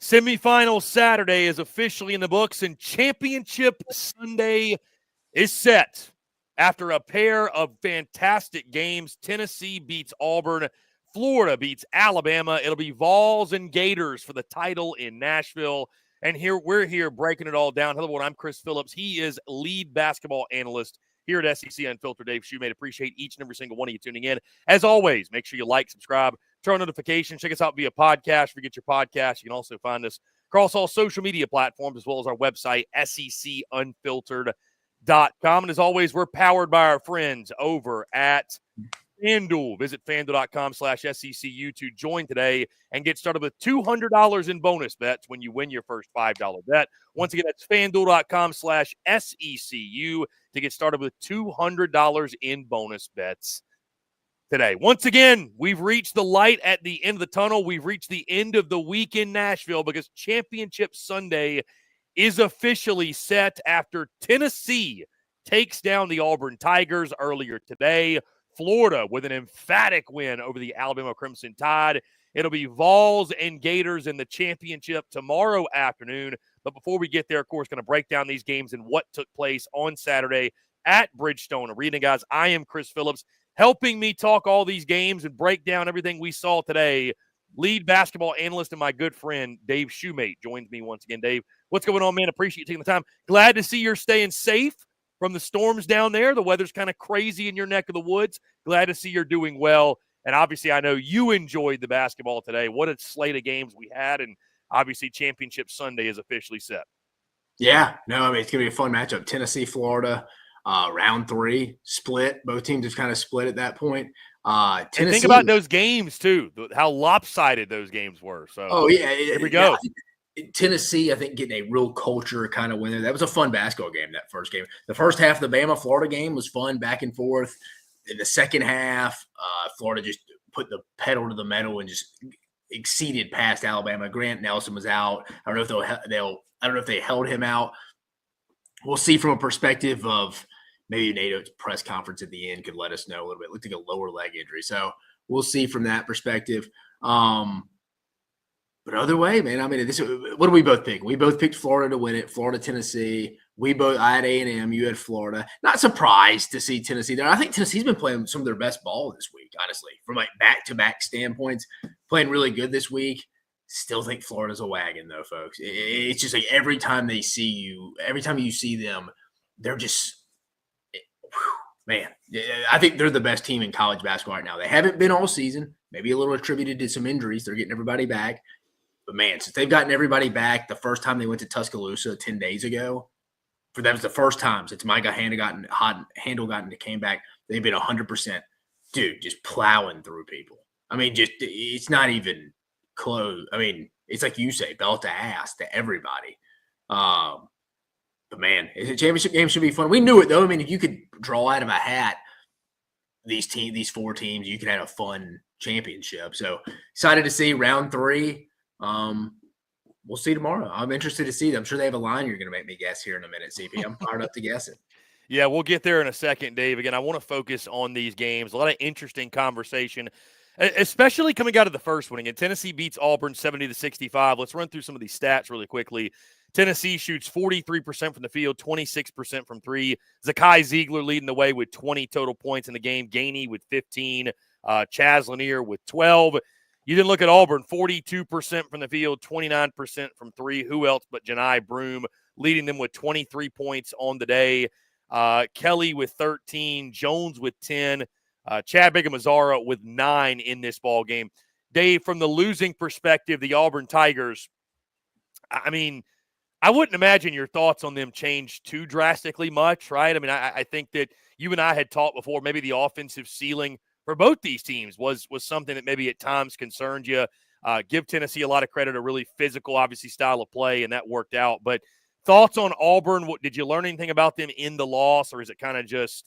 Semifinal Saturday is officially in the books, and Championship Sunday is set. After a pair of fantastic games, Tennessee beats Auburn, Florida beats Alabama. It'll be Vols and Gators for the title in Nashville. And we're here breaking it all down. Hello, I'm Chris Phillips. He is lead basketball analyst here at SEC Unfiltered. Dave Shumate. Appreciate each and every single one of you tuning in. As always, make sure you like, subscribe, turn on notifications. Check us out via podcast. If you get your podcast, you can also find us across all social media platforms as well as our website, secunfiltered.com. And as always, we're powered by our friends over at FanDuel. Visit FanDuel.com/SECU to join today and get started with $200 in bonus bets when you win your first $5 bet. Once again, that's FanDuel.com/SECU to get started with $200 in bonus bets today. Once again, we've reached the light at the end of the tunnel. We've reached the end of the week in Nashville because Championship Sunday is officially set after Tennessee takes down the Auburn Tigers earlier today. Florida with an emphatic win over the Alabama Crimson Tide. It'll be Vols and Gators in the championship tomorrow afternoon. But before we get there, of course, going to break down these games and what took place on Saturday at Bridgestone Arena. Guys, I am Chris Phillips. Helping me talk all these games and break down everything we saw today, lead basketball analyst and my good friend Dave Shumate joins me once again. Dave, what's going on, man? Appreciate you taking the time. Glad to see you're staying safe from the storms down there. The weather's kind of crazy in your neck of the woods. Glad to see you're doing well. And obviously, I know you enjoyed the basketball today. What a slate of games we had. And obviously, Championship Sunday is officially set. Yeah, no, I mean, it's going to be a fun matchup. Tennessee, Florida, round 3, split. Both teams just kind of split at that point. Tennessee, and think about those games, too, how lopsided those games were. So, here we go. Yeah. Tennessee, I think, getting a real culture kind of win there. That was a fun basketball game, that first game. The first half of the Bama-Florida game was fun, back and forth. In the second half, Florida just put the pedal to the metal and just exceeded past Alabama. Grant Nelson was out. I don't know if they held him out. We'll see from a perspective of maybe NATO's press conference at the end could let us know a little bit. It looked like a lower leg injury. So we'll see from that perspective. But other way, man, I mean, what do we both pick? We both picked Florida to win it, Florida, Tennessee. I had A&M, you had Florida. Not surprised to see Tennessee there. I think Tennessee's been playing some of their best ball this week, honestly, from like back-to-back standpoints. Playing really good this week. Still think Florida's a wagon, though, folks. It's just like every time you see them, they're just man. I think they're the best team in college basketball right now. They haven't been all season, maybe a little attributed to some injuries. They're getting everybody back. But, man, since they've gotten everybody back, the first time they went to Tuscaloosa 10 days ago, for them, it's the first time since Micah Handel came back, they've been 100%, dude, just plowing through people. I mean, it's not even close. I mean, it's like you say, belt to ass to everybody. But, man, a championship game should be fun. We knew it, though. I mean, if you could draw out of a hat these 4 teams, you could have a fun championship. So, excited to see round 3. We'll see tomorrow. I'm interested to see them. I'm sure they have a line you're going to make me guess here in a minute, CP. I'm fired up to guess it. Yeah, we'll get there in a second, Dave. Again, I want to focus on these games. A lot of interesting conversation, especially coming out of the first one. Again, Tennessee beats Auburn 70-65. Let's run through some of these stats really quickly. Tennessee shoots 43% from the field, 26% from 3. Zakai Ziegler leading the way with 20 total points in the game. Gainey with 15. Chaz Lanier with 12. You didn't look at Auburn, 42% from the field, 29% from 3. Who else but Janai Broome leading them with 23 points on the day. Kelly with 13, Jones with 10, Chad Bigum-Azara with 9 in this ball game. Dave, from the losing perspective, the Auburn Tigers, I mean, I wouldn't imagine your thoughts on them changed too drastically much, right? I mean, I think that you and I had talked before, maybe the offensive ceiling for both these teams was something that maybe at times concerned you. Give Tennessee a lot of credit, a really physical, obviously, style of play, and that worked out. But thoughts on Auburn? Did you learn anything about them in the loss, or is it kind of just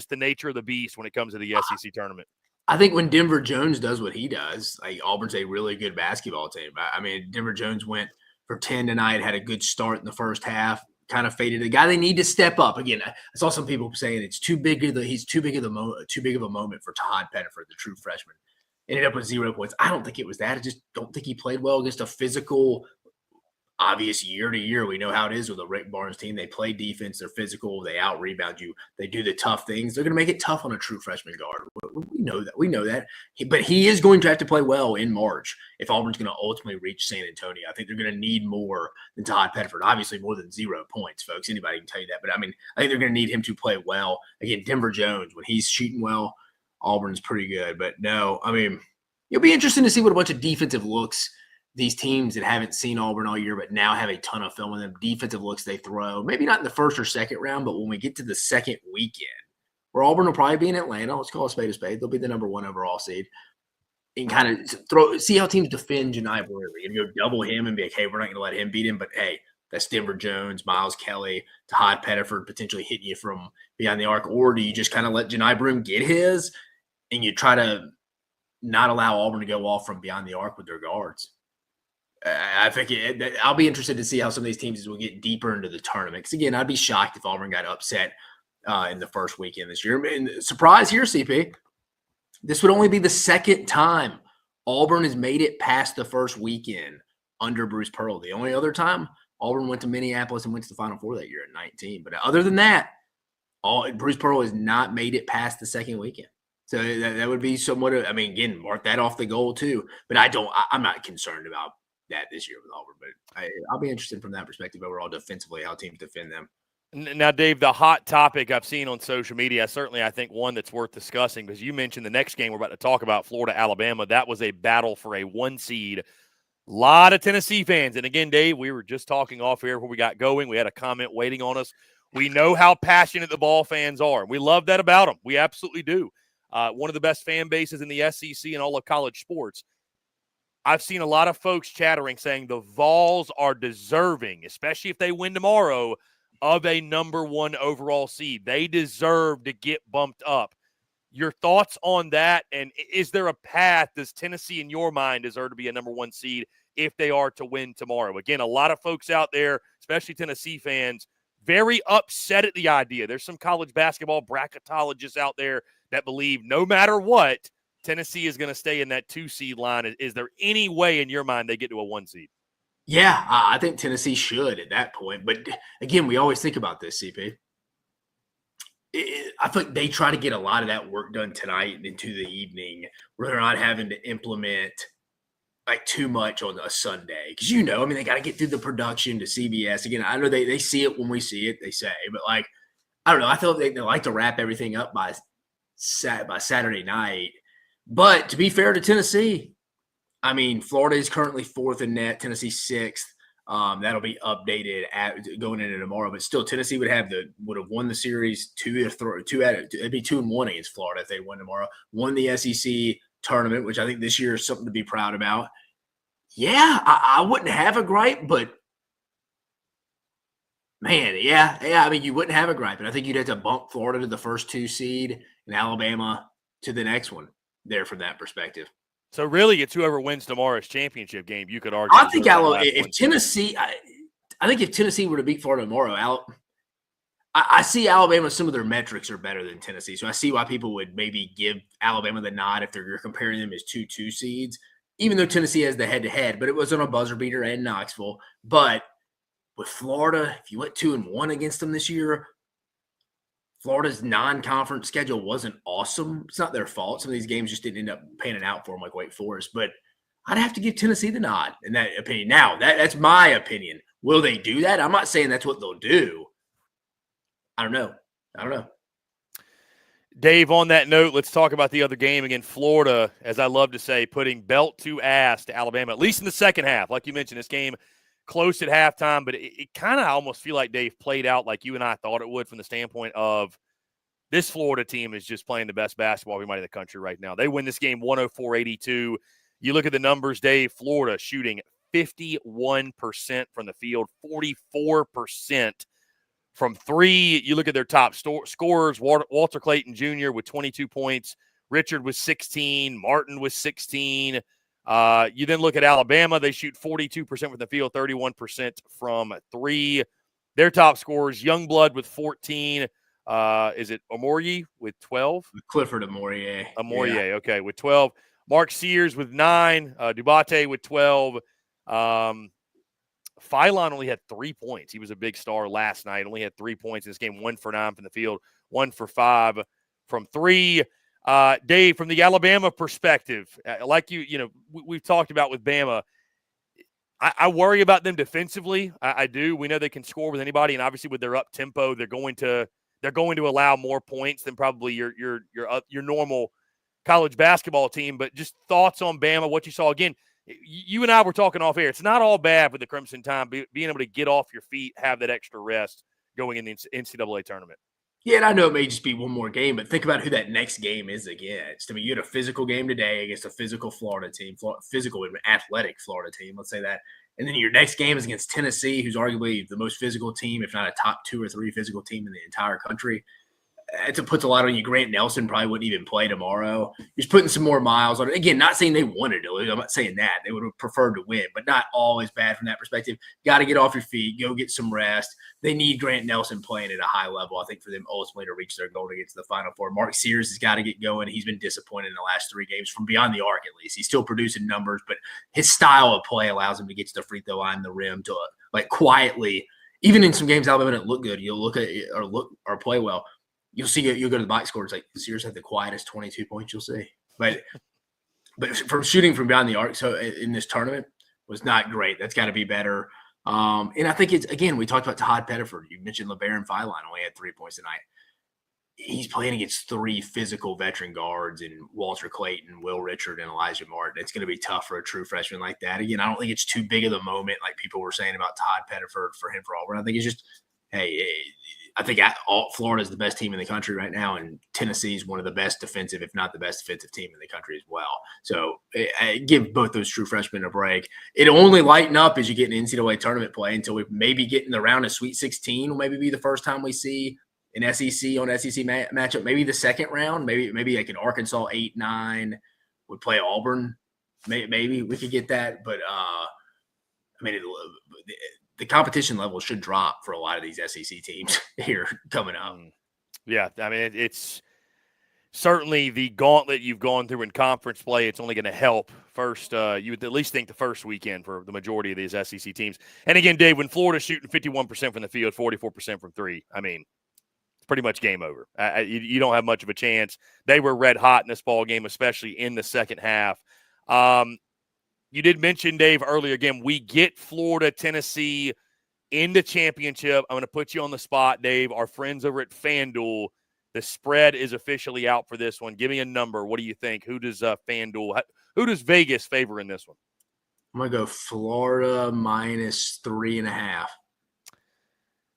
the nature of the beast when it comes to the SEC tournament? I think when Denver Jones does what he does, like Auburn's a really good basketball team. I mean, Denver Jones went for 10 tonight, had a good start in the first half, kind of faded. The guy they need to step up. Again, I saw some people saying he's too big of a moment for Todd Pettiford, the true freshman. Ended up with 0 points. I don't think it was that. I just don't think he played well against a physical, obvious year to year. We know how it is with a Rick Barnes team. They play defense. They're physical. They out-rebound you. They do the tough things. They're going to make it tough on a true freshman guard. We know that. We know that. But he is going to have to play well in March if Auburn's going to ultimately reach San Antonio. I think they're going to need more than Todd Pettiford. Obviously, more than 0 points, folks. Anybody can tell you that. But, I mean, I think they're going to need him to play well. Again, Denver Jones, when he's shooting well, Auburn's pretty good. But, no, I mean, it'll be interesting to see what a bunch of defensive looks these teams that haven't seen Auburn all year but now have a ton of film on them, defensive looks they throw, maybe not in the first or second round, but when we get to the second weekend, where Auburn will probably be in Atlanta, let's call a spade a spade, they'll be the number 1 overall seed, and kind of see how teams defend Janai Brewery and go double him and be like, hey, we're not going to let him beat him, but hey, that's Denver Jones, Miles Kelly, Todd Pettiford potentially hitting you from behind the arc, or do you just kind of let Janai Broom get his and you try to not allow Auburn to go off from beyond the arc with their guards? I think I'll be interested to see how some of these teams will get deeper into the tournament. Because, again, I'd be shocked if Auburn got upset in the first weekend this year. And surprise here, CP. This would only be the second time Auburn has made it past the first weekend under Bruce Pearl. The only other time, Auburn went to Minneapolis and went to the Final Four that year at 19. But other than that, Bruce Pearl has not made it past the second weekend. So that would be somewhat – I mean, again, mark that off the goal too. But I'm not concerned about that this year with Auburn, but I'll be interested from that perspective overall defensively, how teams defend them. Now, Dave, the hot topic I've seen on social media, certainly I think one that's worth discussing, because you mentioned the next game we're about to talk about, Florida, Alabama. That was a battle for a 1 seed. A lot of Tennessee fans. And again, Dave, we were just talking off here before we got going. We had a comment waiting on us. We know how passionate the ball fans are. We love that about them. We absolutely do. One of the best fan bases in the SEC and all of college sports. I've seen a lot of folks chattering saying the Vols are deserving, especially if they win tomorrow, of a number 1 overall seed. They deserve to get bumped up. Your thoughts on that, and is there a path, does Tennessee in your mind deserve to be a number 1 seed if they are to win tomorrow? Again, a lot of folks out there, especially Tennessee fans, very upset at the idea. There's some college basketball bracketologists out there that believe no matter what, Tennessee is going to stay in that 2 seed line. Is there any way in your mind they get to a 1 seed? Yeah, I think Tennessee should at that point. But again, we always think about this, CP. I think they try to get a lot of that work done tonight and into the evening where they're not having to implement like too much on a Sunday. Because, they got to get through the production to CBS. Again, I know they see it when we see it, they say. But, I don't know. I feel like they like to wrap everything up by Saturday night. But to be fair to Tennessee, Florida is currently 4th in net, Tennessee 6th. That'll be updated going into tomorrow. But still, Tennessee would have won the series it'd be 2-1 against Florida if they won tomorrow. Won the SEC tournament, which I think this year is something to be proud about. Yeah, I wouldn't have a gripe, but man, yeah. You wouldn't have a gripe, and I think you'd have to bump Florida to the first 2 seed and Alabama to the next one. There from that perspective. So really, it's whoever wins tomorrow's championship game, you could argue. I think if Tennessee, I think if Tennessee were to beat Florida tomorrow, I see Alabama, some of their metrics are better than Tennessee. So I see why people would maybe give Alabama the nod if you're comparing them as 2 seeds, even though Tennessee has the head-to-head, but it was on a buzzer beater in Knoxville. But with Florida, if you went 2-1 against them this year, Florida's non-conference schedule wasn't awesome. It's not their fault. Some of these games just didn't end up panning out for them like Wake Forest. But I'd have to give Tennessee the nod in that opinion. Now, that's my opinion. Will they do that? I'm not saying that's what they'll do. I don't know. Dave, on that note, let's talk about the other game. Again, Florida, as I love to say, putting belt to ass to Alabama, at least in the second half. Like you mentioned, this game close at halftime, but it kind of almost feel like Dave played out like you and I thought it would from the standpoint of this Florida team is just playing the best basketball we might in the country right now. They win this game 104-82. You look at the numbers, Dave, Florida shooting 51% from the field, 44% from 3. You look at their top scorers, Walter Clayton Jr. with 22 points, Richard was 16, Martin was 16. You then look at Alabama. They shoot 42% from the field, 31% from 3. Their top scorers, Youngblood with 14. Is it Amorier with 12? Clifford Amorier. Amorier, okay, with 12. Mark Sears with 9. Dubate with 12. Philon only had 3 points. He was a big star last night. Only had 3 points in this game. 1 for 9 from the field. 1 for 5 from 3. Dave, from the Alabama perspective, like we've talked about with Bama, I worry about them defensively. I do. We know they can score with anybody, and obviously with their up tempo, they're going to allow more points than probably your normal college basketball team. But just thoughts on Bama, what you saw. Again, you and I were talking off air. It's not all bad with the Crimson Tide being able to get off your feet, have that extra rest going in the NCAA tournament. Yeah, and I know it may just be one more game, but think about who that next game is against. I mean, you had a physical game today against a physical Florida team, physical and athletic Florida team, let's say that. And then your next game is against Tennessee, who's arguably the most physical team, if not a top 2 or 3 physical team in the entire country. It puts a lot on you. Grant Nelson probably wouldn't even play tomorrow. He's putting some more miles on it. Again, not saying they wanted to lose. I'm not saying that. They would have preferred to win, but not always bad from that perspective. Got to get off your feet. Go get some rest. They need Grant Nelson playing at a high level, I think, for them ultimately to reach their goal to get to the Final Four. Mark Sears has got to get going. He's been disappointed in the last 3 games from beyond the arc, at least. He's still producing numbers, but his style of play allows him to get to the free throw line, the rim, to quietly. Even in some games Alabama didn't look good, you'll look at it or play well. You'll go to the box score. It's like Sears had the quietest 22 points you'll see. But from shooting from beyond the arc, so in this tournament, was not great. That's got to be better. And I think it's, again, we talked about Todd Pettiford. You mentioned LeBaron Philon only had 3 points tonight. He's playing against 3 physical veteran guards and Walter Clayton, Will Richard, and Elijah Martin. It's going to be tough for a true freshman like that. Again, I don't think it's too big of the moment like people were saying about Todd Pettiford for him for Auburn. I think it's just, hey, I think Florida is the best team in the country right now, and Tennessee is one of the best defensive, if not the best defensive team in the country as well. So give both those true freshmen a break. It'll only lighten up as you get in NCAA tournament play until we maybe get in the round of Sweet 16 will maybe be the first time we see an SEC on SEC matchup. Maybe the second round, maybe like an Arkansas 8-9 would play Auburn. Maybe we could get that, but I mean, the competition level should drop for a lot of these SEC teams here coming up. Yeah, I mean, it's certainly the gauntlet you've gone through in conference play. It's only going to help. First, you would at least think the first weekend for the majority of these SEC teams. And again, Dave, when Florida's shooting 51% from the field, 44% from 3, I mean, it's pretty much game over. You don't have much of a chance. They were red hot in this ball game, especially in the second half. You did mention, Dave, earlier, again, we get Florida, Tennessee in the championship. I'm going to put you on the spot, Dave. Our friends over at FanDuel, the spread is officially out for this one. Give me a number. What do you think? Who does FanDuel – who does Vegas favor in this one? I'm going to go Florida minus 3.5.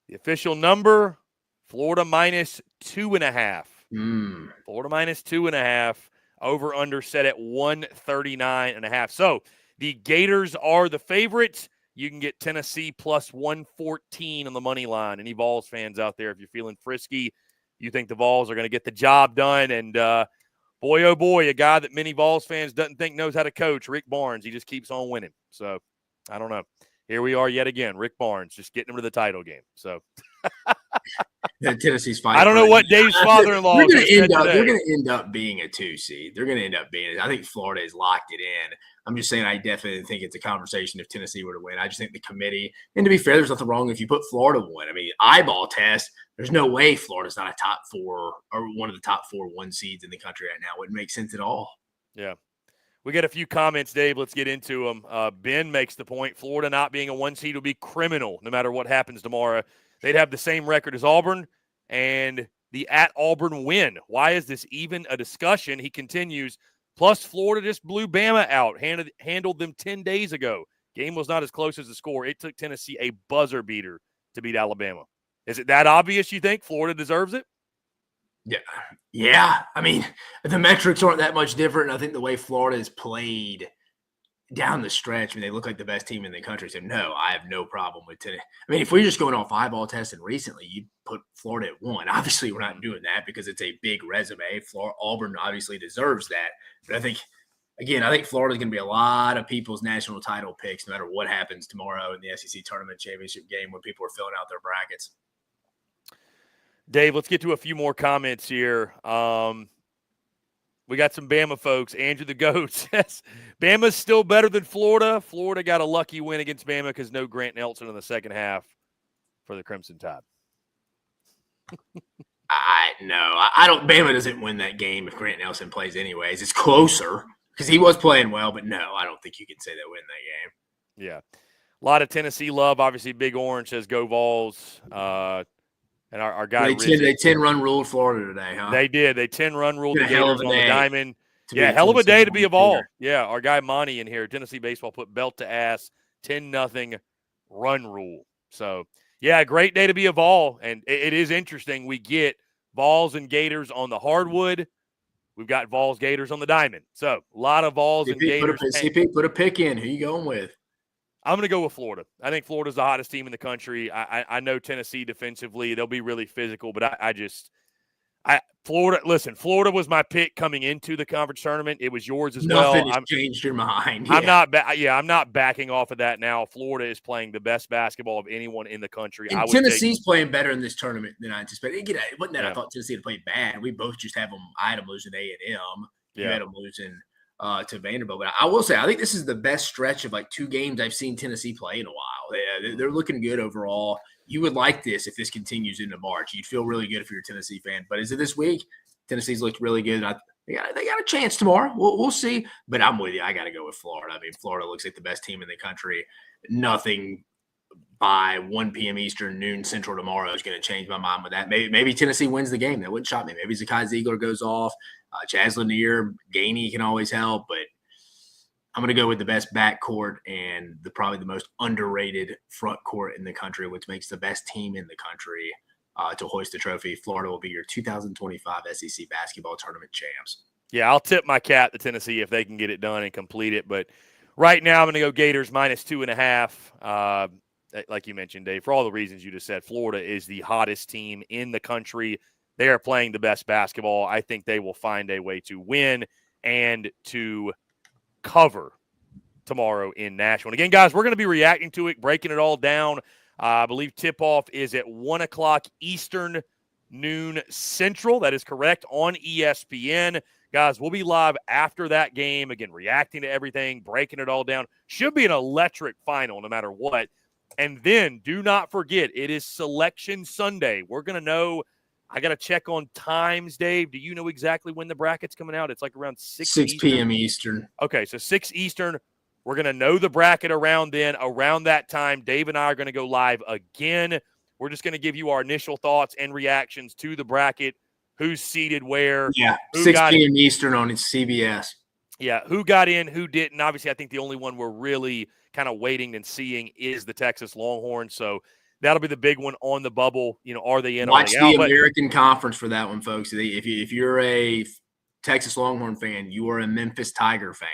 The official number, Florida minus 2.5. Florida minus 2.5. Over under set at 139.5. So the Gators are the favorites. You can get Tennessee plus 114 on the money line. Any Vols fans out there, if you're feeling frisky, you think the Vols are going to get the job done. And boy, oh boy, a guy that many Vols fans doesn't think knows how to coach, Rick Barnes. He just keeps on winning. So I don't know. Here we are yet again. Rick Barnes just getting him to the title game. So Tennessee's fighting. I don't know what Dave's father-in-law they're is. They're going to end up being a 2 seed. They're going to end up being it. I think Florida has locked it in. I'm just saying I definitely think it's a conversation if Tennessee were to win. I just think the committee, and to be fair, there's nothing wrong if you put Florida 1. I mean, eyeball test, there's no way Florida's not a top 4 or one of the top 4 1 seeds in the country right now. It wouldn't make sense at all. Yeah. We got a few comments, Dave. Let's get into them. Ben makes the point, Florida not being a 1 seed will be criminal no matter what happens tomorrow. They'd have the same record as Auburn and the at Auburn win. Why is this even a discussion? He continues, plus Florida just blew Bama out, handled them 10 days ago. Game was not as close as the score. It took Tennessee a buzzer beater to beat Alabama. Is it that obvious you think Florida deserves it? Yeah. I mean, the metrics aren't that much different. I think the way Florida has played down the stretch, I mean, they look like the best team in the country. So, no, I have no problem with Tennessee. I mean, if we're just going off eyeball testing recently, you'd put Florida at 1. Obviously, we're not doing that because it's a big resume. Auburn obviously deserves that. But I think again, I think Florida's going to be a lot of people's national title picks no matter what happens tomorrow in the SEC Tournament Championship game when people are filling out their brackets. Dave, let's get to a few more comments here. We got some Bama folks. Andrew the Goat says, Bama's still better than Florida. Florida got a lucky win against Bama because no Grant Nelson in the second half for the Crimson Tide. I don't. Bama doesn't win that game if Grant Nelson plays anyways. It's closer because he was playing well, but no, I don't think you can say they win that game. Yeah. A lot of Tennessee love. Obviously, Big Orange says go Vols. And our guy, they 10-run ruled Florida today, huh? They did. They 10-run ruled the Gators on the diamond. Yeah, hell of a day to be a Vol. Yeah, our guy Monty in here, Tennessee baseball, put belt to ass, 10-0 run rule. So, yeah, great day to be a Vol. And it is interesting. We get Vols and Gators on the hardwood. We've got Vols, Gators on the diamond. So, a lot of Vols and Gators. CP, put a pick in. Who you going with? I'm going to go with Florida. I think Florida's the hottest team in the country. I know Tennessee defensively. They'll be really physical, but Florida, listen, Florida was my pick coming into the conference tournament. It was yours as well. Nothing has changed your mind. Yeah. I'm not backing off of that now. Florida is playing the best basketball of anyone in the country. Tennessee's playing better in this tournament than I anticipated. Again, it wasn't that I thought Tennessee had played bad. We both just have them. I had them losing A&M. You had them losing to Vanderbilt. But I will say, I think this is the best stretch of like 2 games I've seen Tennessee play in a while. They're looking good overall. You would like this if this continues into March. You'd feel really good if you're a Tennessee fan. But is it this week? Tennessee's looked really good. They got a chance tomorrow. We'll see. But I'm with you. I got to go with Florida. I mean, Florida looks like the best team in the country. Nothing by 1 p.m. Eastern, noon Central tomorrow is going to change my mind with that. Maybe Tennessee wins the game. That wouldn't shock me. Maybe Zakai Ziegler goes off. Chaz Lanier, Gainey can always help. But I'm going to go with the best backcourt and probably the most underrated front court in the country, which makes the best team in the country to hoist the trophy. Florida will be your 2025 SEC basketball tournament champs. Yeah, I'll tip my cap to Tennessee if they can get it done and complete it. But right now I'm going to go Gators -2.5. Like you mentioned, Dave, for all the reasons you just said, Florida is the hottest team in the country. They are playing the best basketball. I think they will find a way to win and to cover tomorrow in Nashville. And again, guys, we're going to be reacting to it, breaking it all down. I believe tip-off is at 1 o'clock Eastern, noon Central. That is correct, on ESPN. Guys, we'll be live after that game, again, reacting to everything, breaking it all down. Should be an electric final no matter what. And then do not forget, it is Selection Sunday. We're going to know. I got to check on times, Dave. Do you know exactly when the bracket's coming out? It's like around 6 p.m. Eastern. Okay, so 6 Eastern. We're going to know the bracket around then. Around that time, Dave and I are going to go live again. We're just going to give you our initial thoughts and reactions to the bracket, who's seated where. Yeah, 6 p.m. Eastern on CBS. Yeah, who got in, who didn't. Obviously, I think the only one we're really kind of waiting and seeing is the Texas Longhorns. So that'll be the big one on the bubble. You know, are they in? Watch the American Conference for that one, folks. If you're a Texas Longhorn fan, you are a Memphis Tiger fan.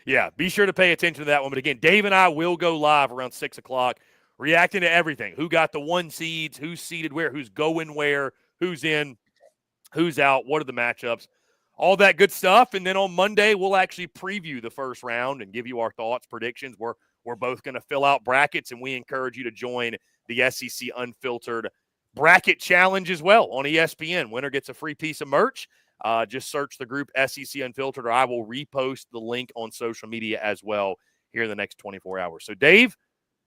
Yeah, be sure to pay attention to that one. But again, Dave and I will go live around 6 o'clock, reacting to everything. Who got the 1 seeds, who's seated where, who's going where, who's in, who's out, what are the matchups, all that good stuff. And then on Monday, we'll actually preview the first round and give you our thoughts, predictions. We're both going to fill out brackets, and we encourage you to join the SEC Unfiltered Bracket Challenge as well on ESPN. Winner gets a free piece of merch. Just search the group SEC Unfiltered, or I will repost the link on social media as well here in the next 24 hours. So, Dave,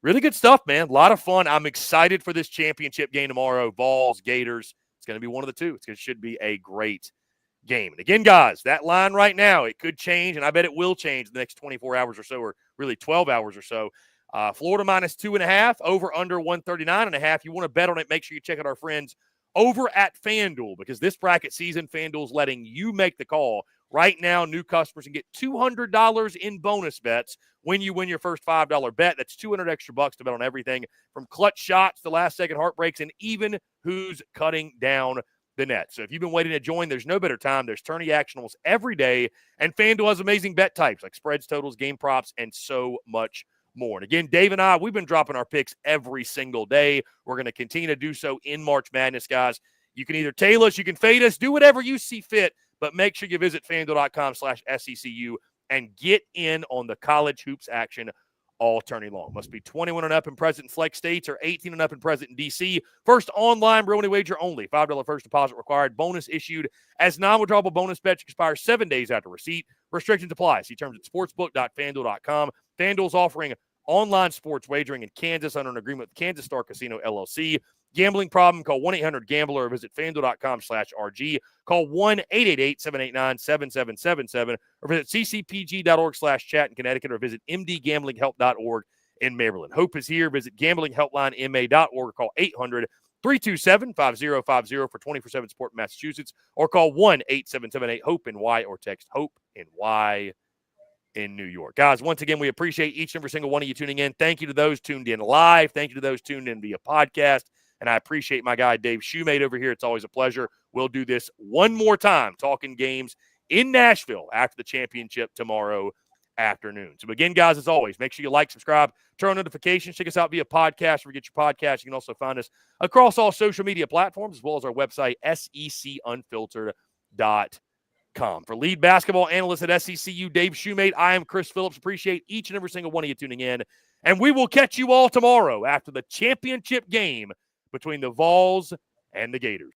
really good stuff, man. A lot of fun. I'm excited for this championship game tomorrow. Vols, Gators. It's going to be one of the two. It should be a great game. And again, guys, that line right now, it could change, and I bet it will change the next 24 hours or so, or really 12 hours or so. Florida -2.5, over under 139.5. You want to bet on it, make sure you check out our friends over at FanDuel, because this bracket season, FanDuel's letting you make the call. Right now, new customers can get $200 in bonus bets when you win your first $5 bet. That's $200 extra bucks to bet on everything from clutch shots to last-second heartbreaks and even who's cutting down the net. So if you've been waiting to join, there's no better time. There's tourney action almost every day, and FanDuel has amazing bet types like spreads, totals, game props, and so much more. And again, Dave and I, we've been dropping our picks every single day. We're going to continue to do so in March Madness, guys. You can either tail us, you can fade us, do whatever you see fit, But make sure you visit FanDuel.com/SECU and get in on the college hoops action all tourney long. Must be 21 and up and present in flex states or 18 and up and present in D.C. First online real money wager only. $5 first deposit required. Bonus issued as non-withdrawable bonus bets expire 7 days after receipt. Restrictions apply. See terms at sportsbook.fanduel.com. FanDuel's offering online sports wagering in Kansas under an agreement with Kansas Star Casino, LLC. Gambling problem? Call 1-800-GAMBLER or visit FanDuel.com/RG. Call 1-888-789-7777 or visit ccpg.org/chat in Connecticut or visit mdgamblinghelp.org in Maryland. Hope is here. Visit gamblinghelplinema.org or call 800-327-5050 for 24/7 support in Massachusetts or call 1-8778-HOPE-NY or text HOPE-NY in New York. Guys, once again, we appreciate each and every single one of you tuning in. Thank you to those tuned in live. Thank you to those tuned in via podcast. And I appreciate my guy, Dave Shumate, over here. It's always a pleasure. We'll do this one more time, talking games in Nashville after the championship tomorrow afternoon. So, again, guys, as always, make sure you like, subscribe, turn on notifications. Check us out via podcast. Where you get your podcast. You can also find us across all social media platforms, as well as our website, secunfiltered.com. For lead basketball analyst at SECU, Dave Shumate, I am Chris Phillips. Appreciate each and every single one of you tuning in. And we will catch you all tomorrow after the championship game between the Vols and the Gators.